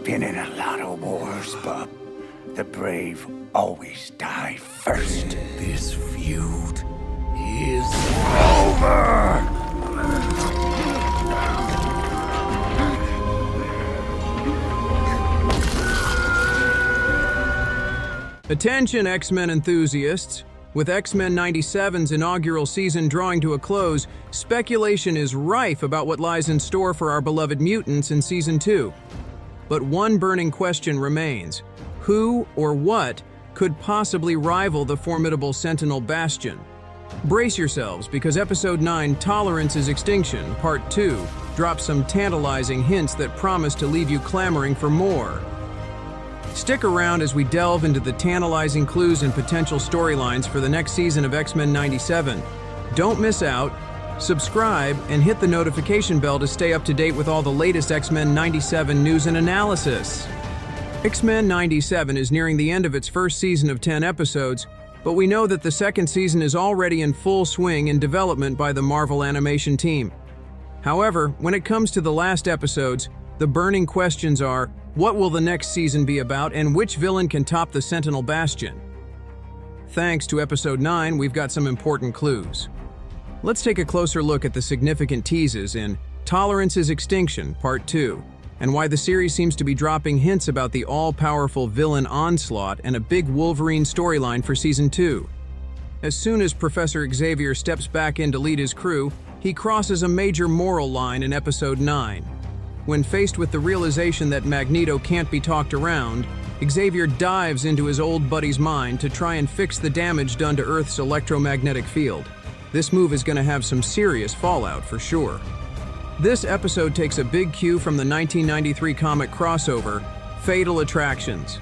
Been in a lot of wars, bub. The brave always die first. This feud is over! Attention, X-Men enthusiasts. With X-Men 97's inaugural season drawing to a close, speculation is rife about what lies in store for our beloved mutants in Season 2. But one burning question remains. Who or what could possibly rival the formidable Sentinel Bastion? Brace yourselves, because Episode 9, Tolerance's Extinction, Part 2, drops some tantalizing hints that promise to leave you clamoring for more. Stick around as we delve into the tantalizing clues and potential storylines for the next season of X-Men 97. Don't miss out. Subscribe and hit the notification bell to stay up to date with all the latest X-Men 97 news and analysis. X-Men 97 is nearing the end of its first season of 10 episodes, but we know that the second season is already in full swing in development by the Marvel animation team. However, when it comes to the last episodes, the burning questions are, what will the next season be about, and which villain can top the Sentinel Bastion? Thanks to Episode 9, we've got some important clues. Let's take a closer look at the significant teases in Tolerance's Extinction, Part 2, and why the series seems to be dropping hints about the all-powerful villain Onslaught and a big Wolverine storyline for Season 2. As soon as Professor Xavier steps back in to lead his crew, he crosses a major moral line in Episode 9. When faced with the realization that Magneto can't be talked around, Xavier dives into his old buddy's mind to try and fix the damage done to Earth's electromagnetic field. This move is going to have some serious fallout for sure. This episode takes a big cue from the 1993 comic crossover, Fatal Attractions.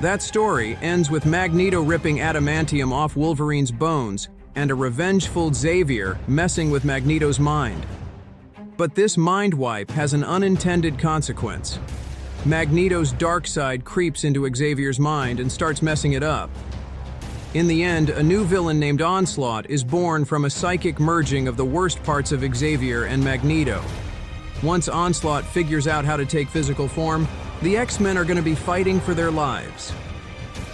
That story ends with Magneto ripping adamantium off Wolverine's bones and a revengeful Xavier messing with Magneto's mind. But this mind wipe has an unintended consequence. Magneto's dark side creeps into Xavier's mind and starts messing it up. In the end, a new villain named Onslaught is born from a psychic merging of the worst parts of Xavier and Magneto. Once Onslaught figures out how to take physical form, the X-Men are going to be fighting for their lives.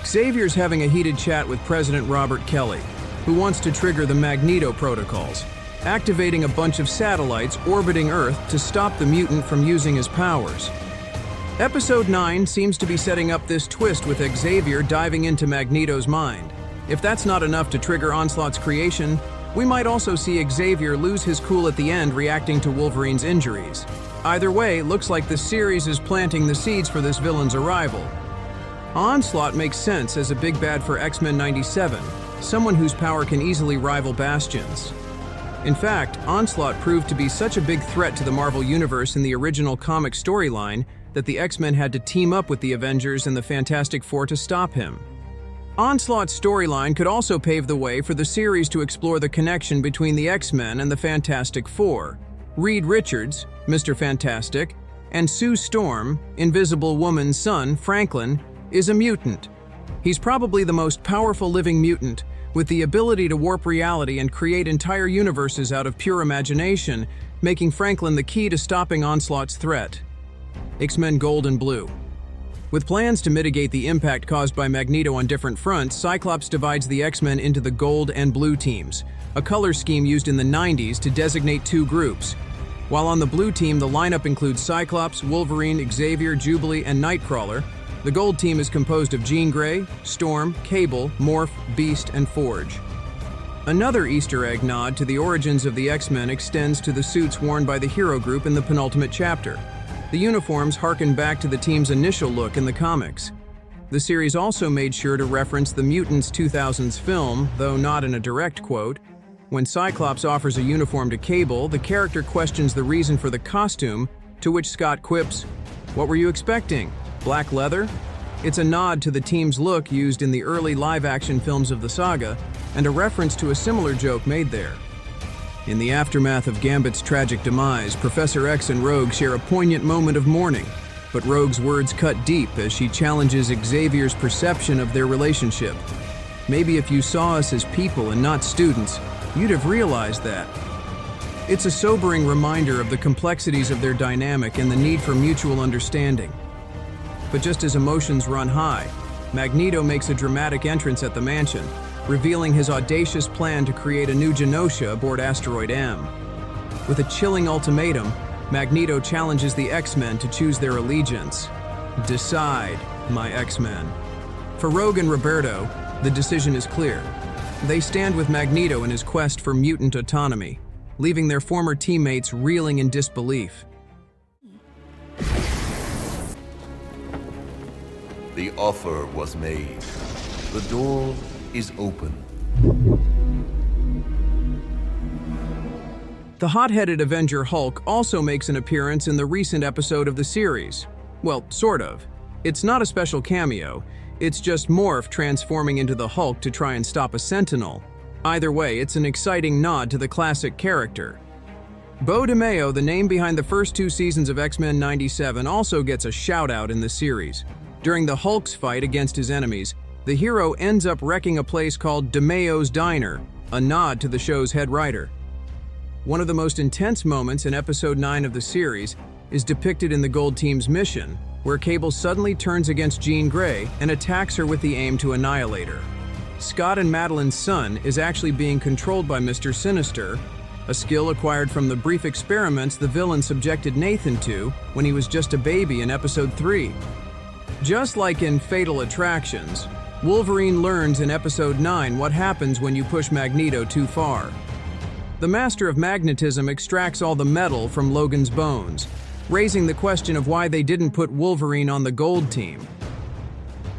Xavier's having a heated chat with President Robert Kelly, who wants to trigger the Magneto protocols, activating a bunch of satellites orbiting Earth to stop the mutant from using his powers. Episode 9 seems to be setting up this twist with Xavier diving into Magneto's mind. If that's not enough to trigger Onslaught's creation, we might also see Xavier lose his cool at the end reacting to Wolverine's injuries. Either way, looks like the series is planting the seeds for this villain's arrival. Onslaught makes sense as a big bad for X-Men 97, someone whose power can easily rival Bastion's. In fact, Onslaught proved to be such a big threat to the Marvel Universe in the original comic storyline that the X-Men had to team up with the Avengers and the Fantastic Four to stop him. Onslaught's storyline could also pave the way for the series to explore the connection between the X-Men and the Fantastic Four. Reed Richards, Mr. Fantastic, and Sue Storm, Invisible Woman's son, Franklin, is a mutant. He's probably the most powerful living mutant, with the ability to warp reality and create entire universes out of pure imagination, making Franklin the key to stopping Onslaught's threat. X-Men Gold and Blue. With plans to mitigate the impact caused by Magneto on different fronts, Cyclops divides the X-Men into the Gold and Blue teams, a color scheme used in the 90s to designate two groups. While on the Blue team, the lineup includes Cyclops, Wolverine, Xavier, Jubilee, and Nightcrawler. The Gold team is composed of Jean Grey, Storm, Cable, Morph, Beast, and Forge. Another Easter egg nod to the origins of the X-Men extends to the suits worn by the hero group in the penultimate chapter. The uniforms harken back to the team's initial look in the comics. The series also made sure to reference the Mutants 2000s film, though not in a direct quote. When Cyclops offers a uniform to Cable, the character questions the reason for the costume, to which Scott quips, "What were you expecting? Black leather?" It's a nod to the team's look used in the early live-action films of the saga, and a reference to a similar joke made there. In the aftermath of Gambit's tragic demise, Professor X and Rogue share a poignant moment of mourning, but Rogue's words cut deep as she challenges Xavier's perception of their relationship. "Maybe if you saw us as people and not students, you'd have realized that." It's a sobering reminder of the complexities of their dynamic and the need for mutual understanding. But just as emotions run high, Magneto makes a dramatic entrance at the mansion, revealing his audacious plan to create a new Genosha aboard Asteroid M. With a chilling ultimatum, Magneto challenges the X-Men to choose their allegiance. Decide, my X-Men. For Rogue and Roberto, the decision is clear. They stand with Magneto in his quest for mutant autonomy, leaving their former teammates reeling in disbelief. The offer was made. The door is open. The hot-headed Avenger Hulk also makes an appearance in the recent episode of the series. Well, sort of. It's not a special cameo, it's just Morph transforming into the Hulk to try and stop a Sentinel. Either way, it's an exciting nod to the classic character. Bo DeMeo, the name behind the first 2 seasons of X-Men 97, also gets a shout-out in the series. During the Hulk's fight against his enemies, the hero ends up wrecking a place called DeMeo's Diner, a nod to the show's head writer. One of the most intense moments in Episode 9 of the series is depicted in the Gold Team's mission, where Cable suddenly turns against Jean Grey and attacks her with the aim to annihilate her. Scott and Madeline's son is actually being controlled by Mr. Sinister, a skill acquired from the brief experiments the villain subjected Nathan to when he was just a baby in Episode 3. Just like in Fatal Attractions, Wolverine learns in Episode 9 what happens when you push Magneto too far. The Master of Magnetism extracts all the metal from Logan's bones, raising the question of why they didn't put Wolverine on the Gold Team.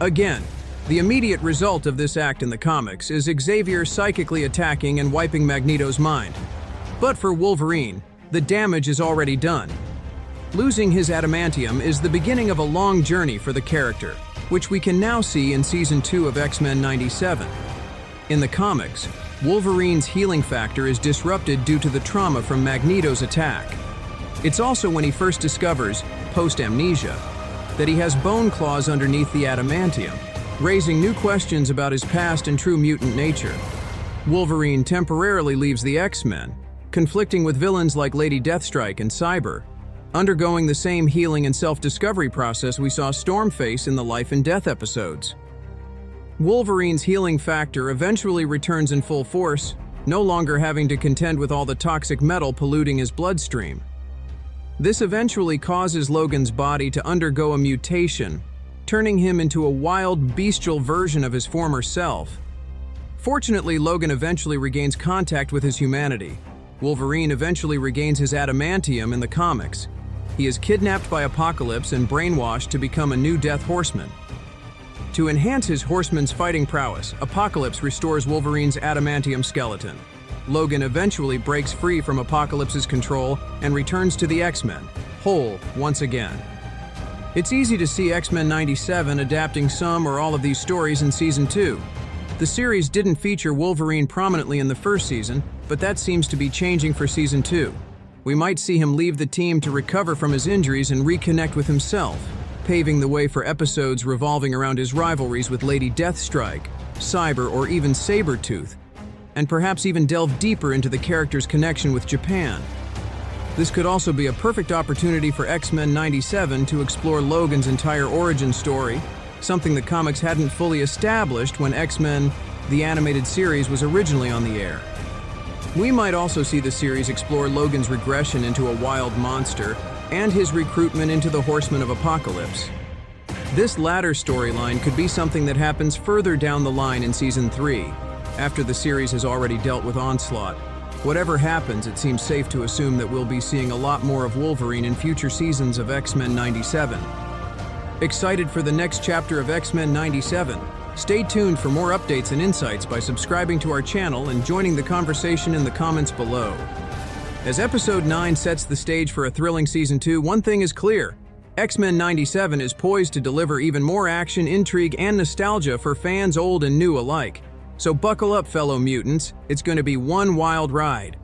Again, the immediate result of this act in the comics is Xavier psychically attacking and wiping Magneto's mind. But for Wolverine, the damage is already done. Losing his adamantium is the beginning of a long journey for the character, which we can now see in Season 2 of X-Men 97. In the comics, Wolverine's healing factor is disrupted due to the trauma from Magneto's attack. It's also when he first discovers, post-amnesia, that he has bone claws underneath the adamantium, raising new questions about his past and true mutant nature. Wolverine temporarily leaves the X-Men, conflicting with villains like Lady Deathstrike and Cyber, undergoing the same healing and self-discovery process we saw Storm face in the Life and Death episodes. Wolverine's healing factor eventually returns in full force, no longer having to contend with all the toxic metal polluting his bloodstream. This eventually causes Logan's body to undergo a mutation, turning him into a wild, bestial version of his former self. Fortunately, Logan eventually regains contact with his humanity. Wolverine eventually regains his adamantium in the comics. He is kidnapped by Apocalypse and brainwashed to become a new Death Horseman. To enhance his horseman's fighting prowess, Apocalypse restores Wolverine's adamantium skeleton. Logan eventually breaks free from Apocalypse's control and returns to the X-Men, whole once again. It's easy to see X-Men 97 adapting some or all of these stories in Season 2. The series didn't feature Wolverine prominently in the first season, but that seems to be changing for Season 2. We might see him leave the team to recover from his injuries and reconnect with himself, paving the way for episodes revolving around his rivalries with Lady Deathstrike, Cyber, or even Sabretooth, and perhaps even delve deeper into the character's connection with Japan. This could also be a perfect opportunity for X-Men 97 to explore Logan's entire origin story, something the comics hadn't fully established when X-Men, the animated series, was originally on the air. We might also see the series explore Logan's regression into a wild monster and his recruitment into the Horsemen of Apocalypse. This latter storyline could be something that happens further down the line in Season 3, after the series has already dealt with Onslaught. Whatever happens, it seems safe to assume that we'll be seeing a lot more of Wolverine in future seasons of X-Men 97. Excited for the next chapter of X-Men 97? Stay tuned for more updates and insights by subscribing to our channel and joining the conversation in the comments below. As Episode 9 sets the stage for a thrilling Season 2, one thing is clear. X-Men 97 is poised to deliver even more action, intrigue, and nostalgia for fans old and new alike. So buckle up, fellow mutants. It's going to be one wild ride.